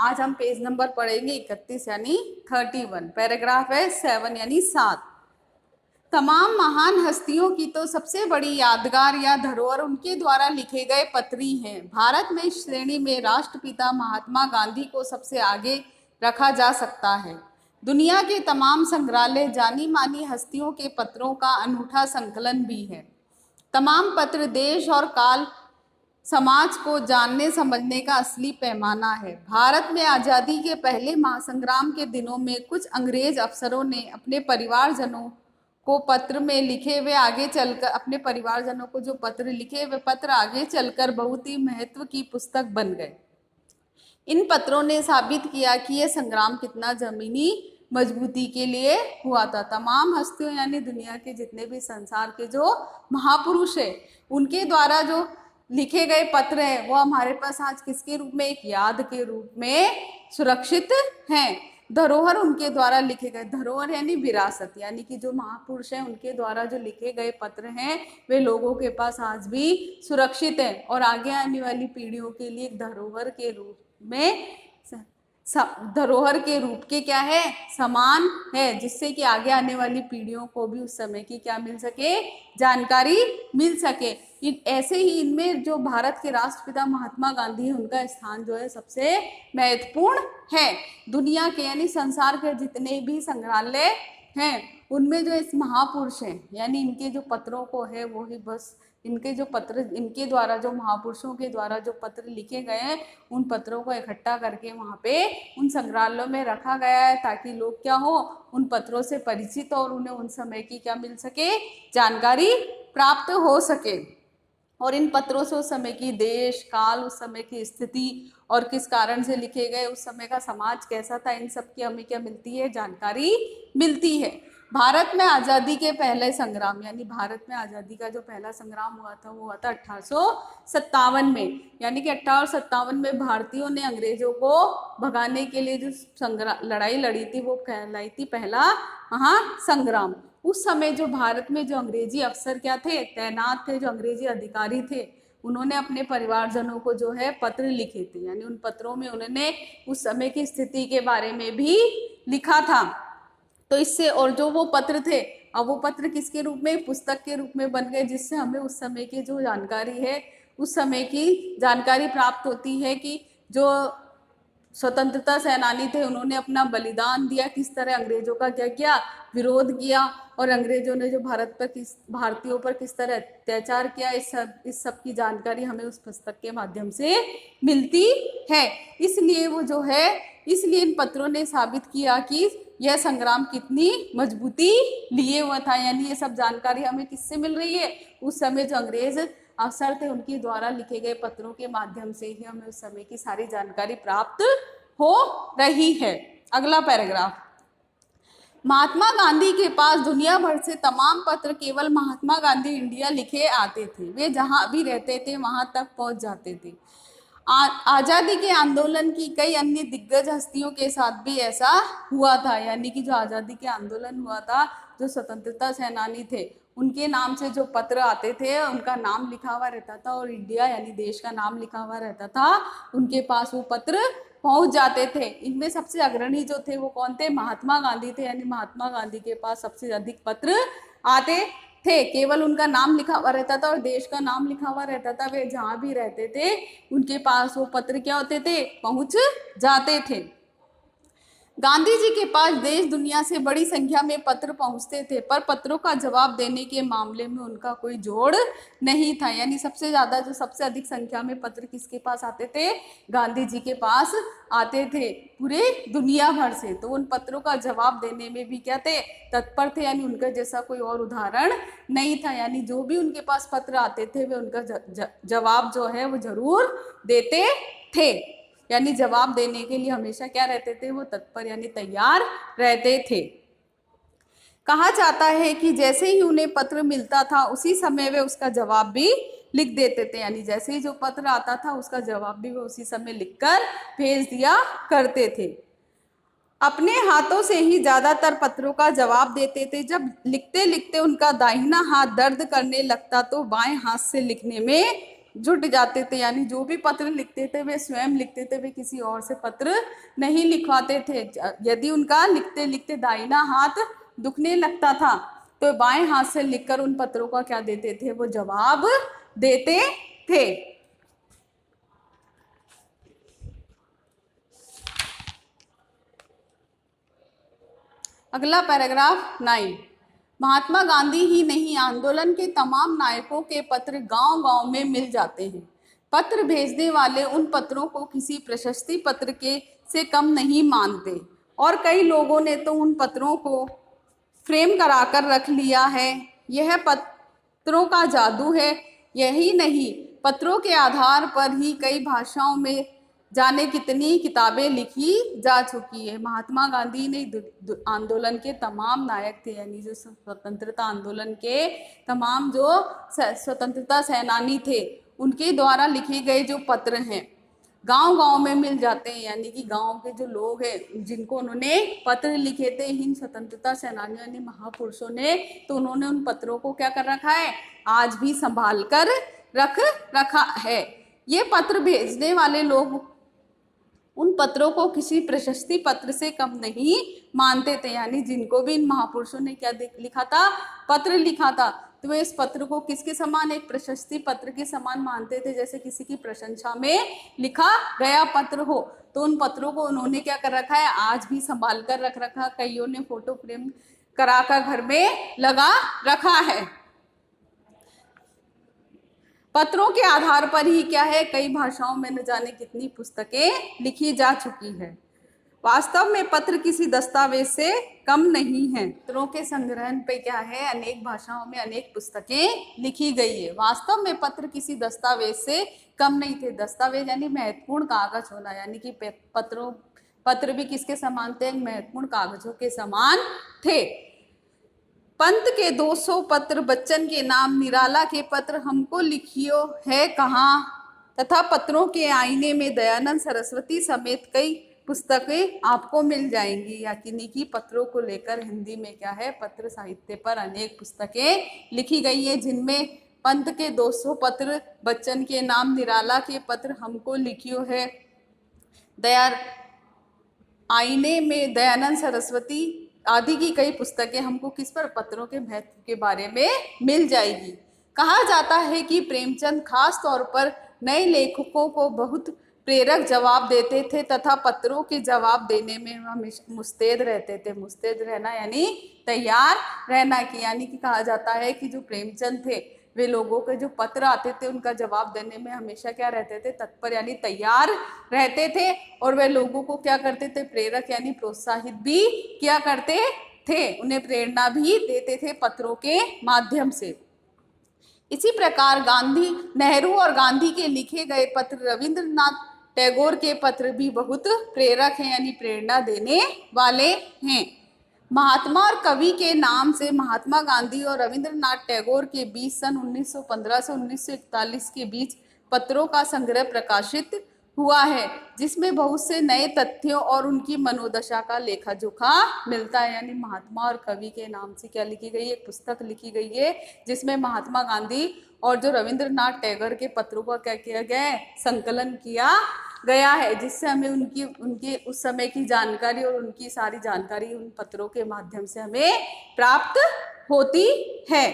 आज हम page number पढ़ेंगे 31 यानी 31। पैराग्राफ है 7 यानी 7। तमाम महान हस्तियों की तो सबसे बड़ी यादगार या धरोहर उनके द्वारा लिखे गए पत्र ही हैं। भारत में इस श्रेणी में राष्ट्रपिता महात्मा गांधी को सबसे आगे रखा जा सकता है। दुनिया के तमाम संग्रहालय जानी मानी हस्तियों के पत्रों का अनूठा संकलन भी है। तमाम पत्र देश और काल समाज को जानने समझने का असली पैमाना है। भारत में आज़ादी के पहले महासंग्राम के दिनों में कुछ अंग्रेज अफसरों ने अपने परिवारजनों को पत्र में लिखे हुए आगे चलकर अपने परिवारजनों को जो पत्र लिखे वे पत्र आगे चलकर बहुत ही महत्व की पुस्तक बन गए। इन पत्रों ने साबित किया कि यह संग्राम कितना जमीनी मजबूती के लिए हुआ था। तमाम हस्तियों यानी दुनिया के जितने भी संसार के जो महापुरुष है उनके द्वारा जो लिखे गए पत्र हैं वो हमारे पास आज किसके रूप में, एक याद के रूप में सुरक्षित हैं। धरोहर उनके द्वारा लिखे गए, धरोहर यानी विरासत, यानी कि जो महापुरुष हैं उनके द्वारा जो लिखे गए पत्र हैं वे लोगों के पास आज भी सुरक्षित हैं और आगे आने वाली पीढ़ियों के लिए धरोहर के रूप में, धरोहर के रूप के क्या है, समान है, जिससे कि आगे आने वाली पीढ़ियों को भी उस समय की क्या मिल सके, जानकारी मिल सके। ऐसे ही इनमें जो भारत के राष्ट्रपिता महात्मा गांधी है उनका स्थान जो है सबसे महत्वपूर्ण है। दुनिया के यानी संसार के जितने भी संग्रहालय हैं उनमें जो इस महापुरुष हैं यानी इनके जो पत्रों को है वो ही बस इनके जो पत्र, इनके द्वारा जो महापुरुषों के द्वारा जो पत्र लिखे गए हैं उन पत्रों को इकट्ठा करके वहाँ पे उन संग्रहालयों में रखा गया है ताकि लोग क्या हो, उन पत्रों से परिचित और उन्हें उन समय की क्या मिल सके, जानकारी प्राप्त हो सके। और इन पत्रों से उस समय की देश काल, उस समय की स्थिति और किस कारण से लिखे गए, उस समय का समाज कैसा था, इन सब की हमें क्या मिलती है, जानकारी मिलती है। भारत में आज़ादी के पहले संग्राम यानी भारत में आज़ादी का जो पहला संग्राम हुआ था वो हुआ था 1857 में, यानी कि 1857 में भारतीयों ने अंग्रेजों को भगाने के लिए जो लड़ाई लड़ी थी वो कहलाई थी पहला महासंग्राम। उस समय जो भारत में जो अंग्रेजी अफसर क्या थे, तैनात थे, जो अंग्रेजी अधिकारी थे, उन्होंने अपने परिवारजनों को जो है पत्र लिखे थे, यानी उन पत्रों में उन्होंने उस समय की स्थिति के बारे में भी लिखा था। तो इससे और जो वो पत्र थे अब वो पत्र किसके रूप में, पुस्तक के रूप में बन गए, जिससे हमें उस समय की जो जानकारी है उस समय की जानकारी प्राप्त होती है कि जो स्वतंत्रता सेनानी थे उन्होंने अपना बलिदान दिया, किस तरह अंग्रेजों का क्या किया, विरोध किया और अंग्रेजों ने जो भारतीयों पर किस तरह अत्याचार किया, इस सब की जानकारी हमें उस पुस्तक के माध्यम से मिलती है। इसलिए वो जो है, इसलिए इन पत्रों ने साबित किया कि यह संग्राम कितनी मजबूती लिए हुआ था, यानी ये सब जानकारी हमें किससे मिल रही है, उस समय जो अंग्रेज अफसर थे उनके द्वारा लिखे गए पत्रों के माध्यम से ही हमें उस समय की सारी जानकारी प्राप्त हो रही है। अगला पैराग्राफ, महात्मा गांधी के पास दुनिया भर से तमाम पत्र केवल महात्मा गांधी इंडिया लिखे आते थे, वे जहां भी रहते थे वहां तक पहुंच जाते थे। आज़ादी के आंदोलन की कई अन्य दिग्गज हस्तियों के साथ भी ऐसा हुआ था, यानी कि जो आज़ादी के आंदोलन हुआ था, जो स्वतंत्रता सेनानी थे उनके नाम से जो पत्र आते थे उनका नाम लिखा हुआ रहता था और इंडिया यानी देश का नाम लिखा हुआ रहता था, उनके पास वो पत्र पहुंच जाते थे। इनमें सबसे अग्रणी जो थे वो कौन थे, महात्मा गांधी थे, यानी महात्मा गांधी के पास सबसे अधिक पत्र आते थे। केवल उनका नाम लिखा हुआ रहता था और देश का नाम लिखा हुआ रहता था, वे जहाँ भी रहते थे उनके पास वो पत्र क्या होते थे, पहुंच जाते थे। गांधी जी के पास देश दुनिया से बड़ी संख्या में पत्र पहुंचते थे, पर पत्रों का जवाब देने के मामले में उनका कोई जोड़ नहीं था, यानी सबसे ज्यादा जो सबसे अधिक संख्या में पत्र किसके पास आते थे, गांधी जी के पास आते थे पूरे दुनिया भर से। तो उन पत्रों का जवाब देने में भी क्या थे, तत्पर थे, यानी उनका जैसा कोई और उदाहरण नहीं था, यानी जो भी उनके पास पत्र आते थे वे उनका जवाब जो है वो जरूर देते थे, यानी जवाब देने के लिए हमेशा क्या रहते थे, वो तत्पर यानी तैयार रहते थे। कहा जाता है कि जैसे ही उन्हें पत्र मिलता था उसी समय वे उसका जवाब भी लिख देते थे, यानी जैसे ही जो पत्र आता था उसका जवाब भी वे उसी समय लिखकर भेज दिया करते थे। अपने हाथों से ही ज्यादातर पत्रों का जवाब देते थे। जब लिखते लिखते उनका दाहिना हाथ दर्द करने लगता तो बाएं हाथ से लिखने में जुट जाते थे, यानी जो भी पत्र लिखते थे वे स्वयं लिखते थे, वे किसी और से पत्र नहीं लिखवाते थे। यदि उनका लिखते लिखते दाहिना हाथ दुखने लगता था तो बाएं हाथ से लिखकर उन पत्रों का क्या देते थे, वो जवाब देते थे। अगला पैराग्राफ 9। महात्मा गांधी ही नहीं, आंदोलन के तमाम नायकों के पत्र गांव-गांव में मिल जाते हैं। पत्र भेजने वाले उन पत्रों को किसी प्रशस्ति पत्र के से कम नहीं मानते, और कई लोगों ने तो उन पत्रों को फ्रेम कराकर रख लिया है। यह पत्रों का जादू है। यही नहीं, पत्रों के आधार पर ही कई भाषाओं में जाने कितनी किताबें लिखी जा चुकी है। महात्मा गांधी ने आंदोलन के तमाम नायक थे, यानी जो स्वतंत्रता आंदोलन के तमाम जो स्वतंत्रता सेनानी थे, उनके द्वारा लिखे गए जो पत्र हैं गांव-गांव में मिल जाते हैं, यानी कि गांव के जो लोग हैं जिनको उन्होंने पत्र लिखे थे इन स्वतंत्रता सेनानियों यानी महापुरुषों ने, तो उन्होंने उन पत्रों को क्या कर रखा है, आज भी संभाल कर रख रखा है। ये पत्र भेजने वाले लोग उन पत्रों को किसी प्रशस्ति पत्र से कम नहीं मानते थे, यानी जिनको भी इन महापुरुषों ने क्या लिखा था, पत्र लिखा था, तो वे इस पत्र को किसके समान, एक प्रशस्ति पत्र के समान मानते थे। जैसे किसी की प्रशंसा में लिखा गया पत्र हो, तो उन पत्रों को उन्होंने क्या कर रखा है, आज भी संभाल कर रख रखा। कईयों ने फोटो फ्रेम कराकर घर में लगा रखा है। पत्रों के आधार पर ही क्या है, कई भाषाओं में न जाने कितनी पुस्तकें लिखी जा चुकी है। वास्तव में पत्र किसी दस्तावेज से कम नहीं है। पत्रों के संग्रहण पे क्या है, अनेक भाषाओं में अनेक पुस्तकें लिखी गई है। वास्तव में पत्र किसी दस्तावेज से कम नहीं थे। दस्तावेज यानी महत्वपूर्ण कागज होना, यानी कि पत्र भी किसके समान थे, महत्वपूर्ण कागजों के समान थे। पंत के 200 पत्र, बच्चन के नाम, निराला के पत्र हमको लिखियो है कहाँ, तथा पत्रों के आईने में दयानंद सरस्वती समेत कई पुस्तकें आपको मिल जाएंगी। यानी कि पत्रों को लेकर हिंदी में क्या है, पत्र साहित्य पर अनेक पुस्तकें लिखी गई है, जिनमें पंत के 200 पत्र, बच्चन के नाम, निराला के पत्र हमको लिखियो है, आईने में दयानंद सरस्वती आदि की कई पुस्तकें हमको किस पर, पत्रों के महत्व के बारे में मिल जाएगी। कहा जाता है कि प्रेमचंद खास तौर पर नए लेखकों को बहुत प्रेरक जवाब देते थे तथा पत्रों के जवाब देने में हमेशा मुस्तैद रहते थे। मुस्तैद रहना यानी तैयार रहना की, यानी कि कहा जाता है कि जो प्रेमचंद थे वे लोगों के जो पत्र आते थे उनका जवाब देने में हमेशा क्या रहते थे, तत्पर यानी तैयार रहते थे, और वे लोगों को क्या करते थे, प्रेरक यानी प्रोत्साहित भी किया करते थे, उन्हें प्रेरणा भी देते थे पत्रों के माध्यम से। इसी प्रकार गांधी, नेहरू और गांधी के लिखे गए पत्र, रविंद्रनाथ टैगोर के पत्र भी बहुत प्रेरक हैं, यानी प्रेरणा देने वाले हैं। महात्मा और कवि के नाम से महात्मा गांधी और रविंद्रनाथ टैगोर के बीच सन 1915 से 1941 के बीच पत्रों का संग्रह प्रकाशित हुआ है, जिसमें बहुत से नए तथ्यों और उनकी मनोदशा का लेखा जोखा मिलता है। यानी महात्मा और कवि के नाम से क्या लिखी गई है, एक पुस्तक लिखी गई है, जिसमें महात्मा गांधी और जो रविंद्रनाथ टैगोर के पत्रों का क्या किया गया है, संकलन किया गया है, जिससे हमें उनके उस समय की जानकारी और उनकी सारी जानकारी उन पत्रों के माध्यम से हमें प्राप्त होती है।